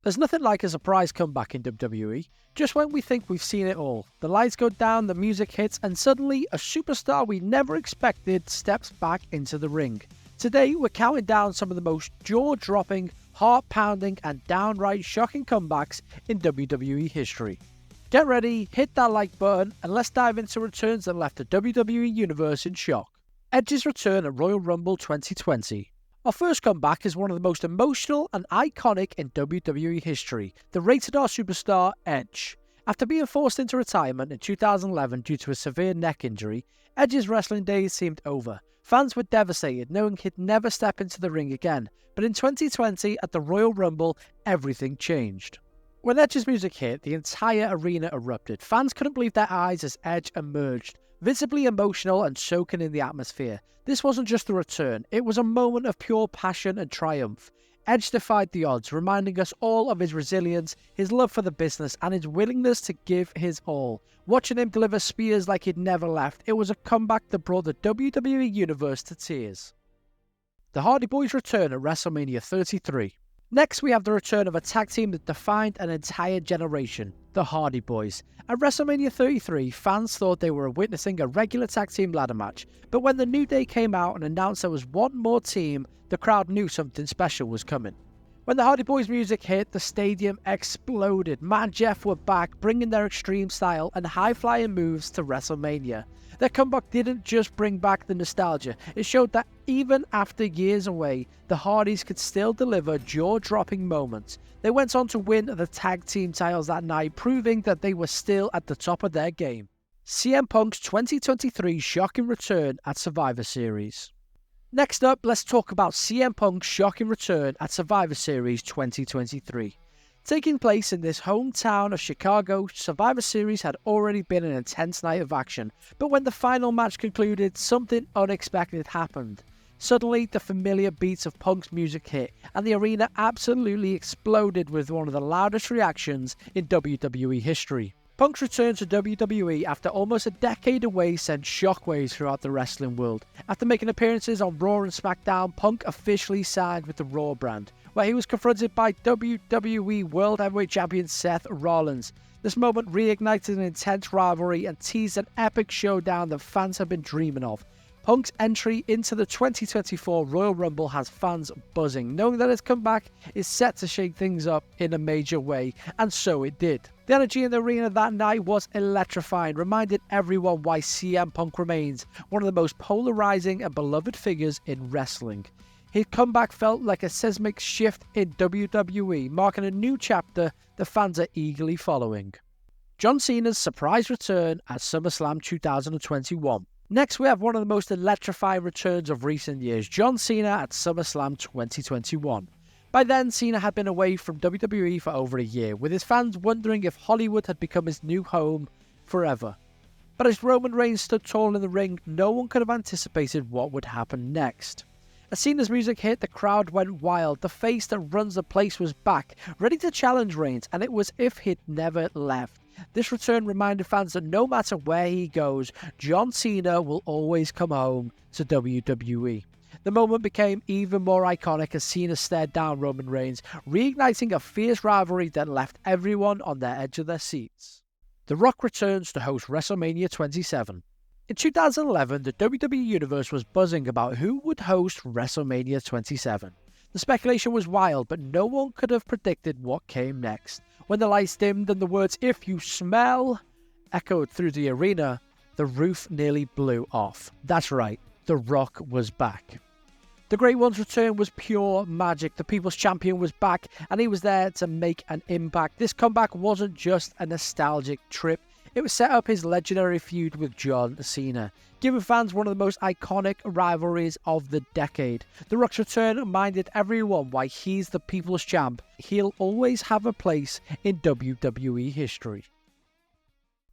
There's nothing like a surprise comeback in WWE. Just when we think we've seen it all, the lights go down, the music hits, and suddenly a superstar we never expected steps back into the ring. Today, we're counting down some of the most jaw-dropping, heart-pounding, and downright shocking comebacks in WWE history. Get ready, hit that like button, and let's dive into returns that left the WWE Universe in shock. Edge's return at Royal Rumble 2020. Our first comeback is one of the most emotional and iconic in WWE history, the Rated R superstar Edge. After being forced into retirement in 2011 due to a severe neck injury, Edge's wrestling days seemed over. Fans were devastated knowing he'd never step into the ring again, but in 2020 at the Royal Rumble, everything changed. When Edge's music hit, the entire arena erupted. Fans couldn't believe their eyes as Edge emerged, visibly emotional and soaking in the atmosphere. This wasn't just a return, it was a moment of pure passion and triumph. Edge defied the odds, reminding us all of his resilience, his love for the business, and his willingness to give his all. Watching him deliver spears like he'd never left, it was a comeback that brought the WWE Universe to tears. The Hardy Boyz return at WrestleMania 33. Next, we have the return of a tag team that defined an entire generation, the Hardy Boyz. At WrestleMania 33, fans thought they were witnessing a regular tag team ladder match, but when the New Day came out and announced there was one more team, the crowd knew something special was coming. When the Hardy Boyz music hit, the stadium exploded. Matt and Jeff were back, bringing their extreme style and high-flying moves to WrestleMania. Their comeback didn't just bring back the nostalgia, it showed that even after years away, the Hardys could still deliver jaw-dropping moments. They went on to win the tag team titles that night, proving that they were still at the top of their game. CM Punk's 2023 shocking return at Survivor Series. Next up, let's talk about CM Punk's shocking return at Survivor Series 2023. Taking place in this hometown of Chicago, Survivor Series had already been an intense night of action, but when the final match concluded, something unexpected happened. Suddenly, the familiar beats of Punk's music hit, and the arena absolutely exploded with one of the loudest reactions in WWE history. Punk's return to WWE after almost a decade away sent shockwaves throughout the wrestling world. After making appearances on Raw and SmackDown, Punk officially signed with the Raw brand, where he was confronted by WWE World Heavyweight Champion Seth Rollins. This moment reignited an intense rivalry and teased an epic showdown that fans have been dreaming of. Punk's entry into the 2024 Royal Rumble has fans buzzing, knowing that his comeback is set to shake things up in a major way, and so it did. The energy in the arena that night was electrifying, reminding everyone why CM Punk remains one of the most polarizing and beloved figures in wrestling. His comeback felt like a seismic shift in WWE, marking a new chapter the fans are eagerly following. John Cena's surprise return at SummerSlam 2021. Next, we have one of the most electrifying returns of recent years, John Cena at SummerSlam 2021. By then, Cena had been away from WWE for over a year, with his fans wondering if Hollywood had become his new home forever. But as Roman Reigns stood tall in the ring, no one could have anticipated what would happen next. As Cena's music hit, the crowd went wild. The face that runs the place was back, ready to challenge Reigns, and it was as if he'd never left. This return reminded fans that no matter where he goes, John Cena will always come home to WWE. The moment became even more iconic as Cena stared down Roman Reigns, reigniting a fierce rivalry that left everyone on the edge of their seats. The Rock returns to host WrestleMania 27. In 2011, the WWE Universe was buzzing about who would host WrestleMania 27. The speculation was wild, but no one could have predicted what came next. When the lights dimmed and the words "if you smell" echoed through the arena, the roof nearly blew off. That's right, The Rock was back. The Great One's return was pure magic. The People's Champion was back, and he was there to make an impact. This comeback wasn't just a nostalgic trip. It would set up his legendary feud with John Cena, giving fans one of the most iconic rivalries of the decade. The Rock's return reminded everyone why he's the People's Champ. He'll always have a place in WWE history.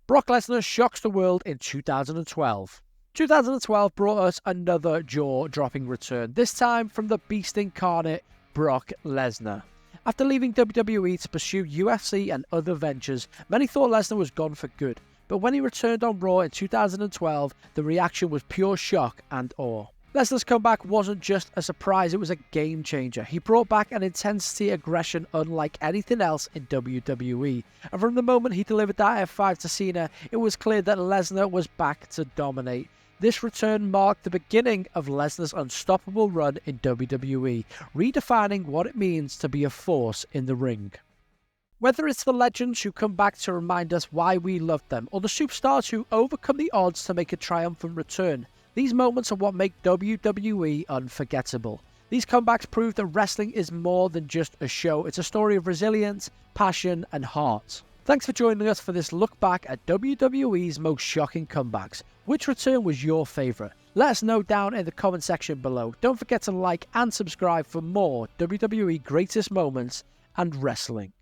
Brock Lesnar shocks the world in 2012. 2012 brought us another jaw-dropping return, this time from the Beast incarnate, Brock Lesnar. After leaving WWE to pursue UFC and other ventures, many thought Lesnar was gone for good, but when he returned on Raw in 2012, the reaction was pure shock and awe. Lesnar's comeback wasn't just a surprise, it was a game changer. He brought back an intensity, aggression unlike anything else in WWE. And from the moment he delivered that F5 to Cena, it was clear that Lesnar was back to dominate. This return marked the beginning of Lesnar's unstoppable run in WWE, redefining what it means to be a force in the ring. Whether it's the legends who come back to remind us why we love them, or the superstars who overcome the odds to make a triumphant return, these moments are what make WWE unforgettable. These comebacks prove that wrestling is more than just a show, it's a story of resilience, passion, and heart. Thanks for joining us for this look back at WWE's most shocking comebacks. Which return was your favourite? Let us know down in the comment section below. Don't forget to like and subscribe for more WWE greatest moments and wrestling.